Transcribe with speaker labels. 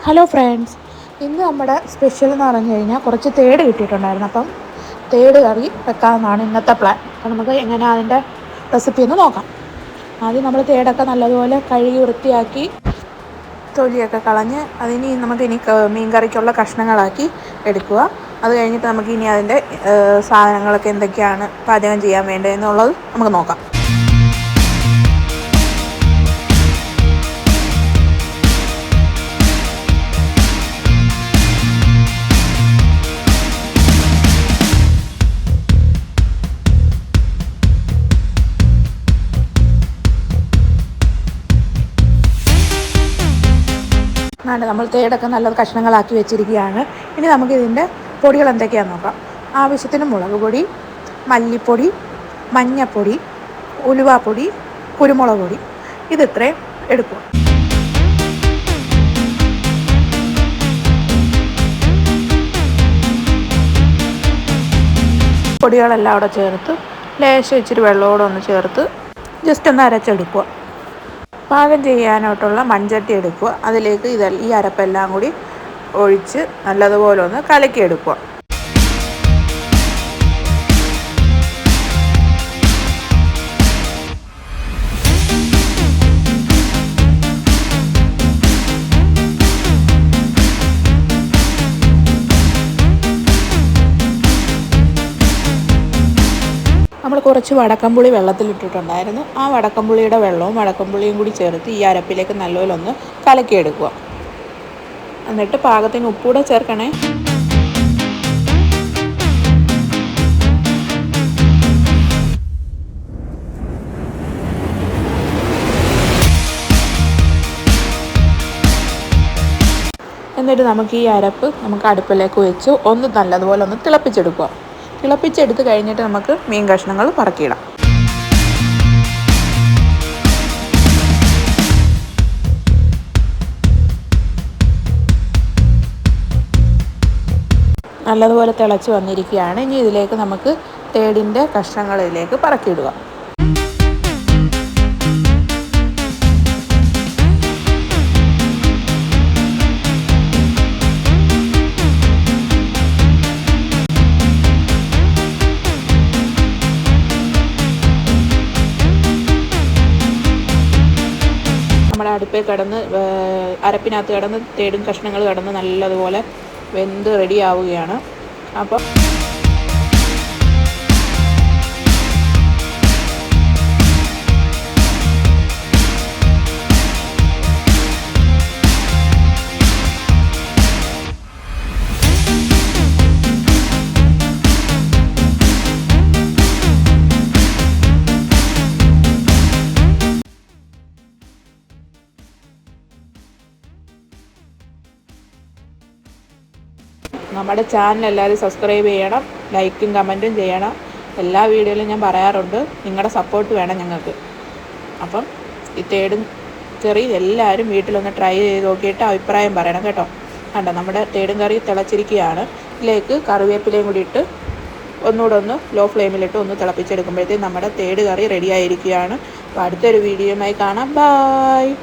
Speaker 1: Hello friends, ഇന്ന് നമ്മുടെ special എന്ന് പറഞ്ഞു കഴിഞ്ഞാൽ കുറച്ച് തേട് കിട്ടിയിട്ടുണ്ടായിരുന്നു. അപ്പം തേട് കറി വെക്കാമെന്നാണ് ഇന്നത്തെ പ്ലാൻ. അപ്പം നമുക്ക് എങ്ങനെയാണ് അതിൻ്റെ റെസിപ്പി ഒന്ന് നോക്കാം. ആദ്യം നമ്മൾ തേടൊക്കെ നല്ലതുപോലെ കഴുകി വൃത്തിയാക്കി തൊലിയൊക്കെ കളഞ്ഞ് നമുക്കിനി മീൻ കറിക്കുള്ള കഷ്ണങ്ങളാക്കി എടുക്കുക. അത് കഴിഞ്ഞിട്ട് നമുക്കിനി അതിൻ്റെ സാധനങ്ങളൊക്കെ എന്തൊക്കെയാണ് പാചകം ചെയ്യാൻ വേണ്ടതെന്നുള്ളത് നമുക്ക് നോക്കാം. നമ്മൾ തേടൊക്കെ നല്ല കഷ്ണങ്ങളാക്കി വെച്ചിരിക്കുകയാണ്. ഇനി നമുക്കിതിൻ്റെ പൊടികൾ എന്തൊക്കെയാണെന്ന് നോക്കാം. ആവശ്യത്തിന് മുളക് പൊടി, മല്ലിപ്പൊടി, മഞ്ഞൾപ്പൊടി, ഉലുവാപ്പൊടി, കുരുമുളക് പൊടി, ഇതിത്രയും എടുക്കുക. പൊടികളെല്ലാം അവിടെ ചേർത്ത് ലേശം ഇച്ചിരി വെള്ളത്തോടെ ഒന്ന് ചേർത്ത് ജസ്റ്റ് ഒന്ന് അരച്ചെടുക്കുക. പാകം ചെയ്യാനായിട്ടുള്ള മൺചട്ടി എടുക്കുക. അതിലേക്ക് ഈ അരപ്പെല്ലാം കൂടി ഒഴിച്ച് നല്ലതുപോലെ ഒന്ന് കലക്കിയെടുക്കുക. നമ്മൾ കുറച്ച് വടക്കംപുളി വെള്ളത്തിലിട്ടിട്ടുണ്ടായിരുന്നു. ആ വടക്കംപുളിയുടെ വെള്ളവും വടക്കംപുളിയും കൂടി ചേർത്ത് ഈ അരപ്പിലേക്ക് നല്ലപോലെ ഒന്ന് കലക്കിയെടുക്കുക. എന്നിട്ട് പാകത്തിന് ഉപ്പൂടെ ചേർക്കണേ. എന്നിട്ട് നമുക്ക് ഈ അരപ്പ് അടുപ്പിലേക്ക് വെച്ച് ഒന്ന് നല്ലതുപോലെ ഒന്ന് തിളപ്പിച്ചെടുക്കുക. തിളപ്പിച്ചെടുത്ത് കഴിഞ്ഞിട്ട് നമുക്ക് മീൻ കഷ്ണങ്ങൾ പറക്കിയിടാം. നല്ലതുപോലെ തിളച്ച് വന്നിരിക്കുകയാണ്. ഇനി ഇതിലേക്ക് നമുക്ക് തേടിൻ്റെ കഷ്ണങ്ങൾ ഇതിലേക്ക് പറക്കിയിടുക. നമ്മുടെ അടുപ്പിൽ കിടന്ന് അരപ്പിനകത്ത് കിടന്ന് തേടും കഷ്ണങ്ങൾ കിടന്ന് നല്ലതുപോലെ വെന്ത് റെഡിയാവുകയാണ്. അപ്പം നമ്മുടെ ചാനൽ എല്ലാവരും സബ്സ്ക്രൈബ് ചെയ്യണം, ലൈക്കും കമൻറ്റും ചെയ്യണം. എല്ലാ വീഡിയോയിലും ഞാൻ പറയാറുണ്ട്, നിങ്ങളുടെ സപ്പോർട്ട് വേണം ഞങ്ങൾക്ക്. അപ്പം ഈ തേടും കറി എല്ലാവരും വീട്ടിലൊന്ന് ട്രൈ ചെയ്ത് നോക്കിയിട്ട് അഭിപ്രായം പറയണം കേട്ടോ. കണ്ടോ, നമ്മുടെ തേടും കറി തിളച്ചിരിക്കുകയാണ്. ഇതിലേക്ക് കറിവേപ്പിലയും കൂടി ഇട്ട് ഒന്നുകൂടെ ഒന്ന് ലോ ഫ്ലെയിമിലിട്ട് ഒന്ന് തിളപ്പിച്ചെടുക്കുമ്പോഴത്തേക്കും നമ്മുടെ തേട് കറി റെഡി ആയിരിക്കുകയാണ്. അപ്പോൾ അടുത്തൊരു വീഡിയോയുമായി കാണാം. ബായ്.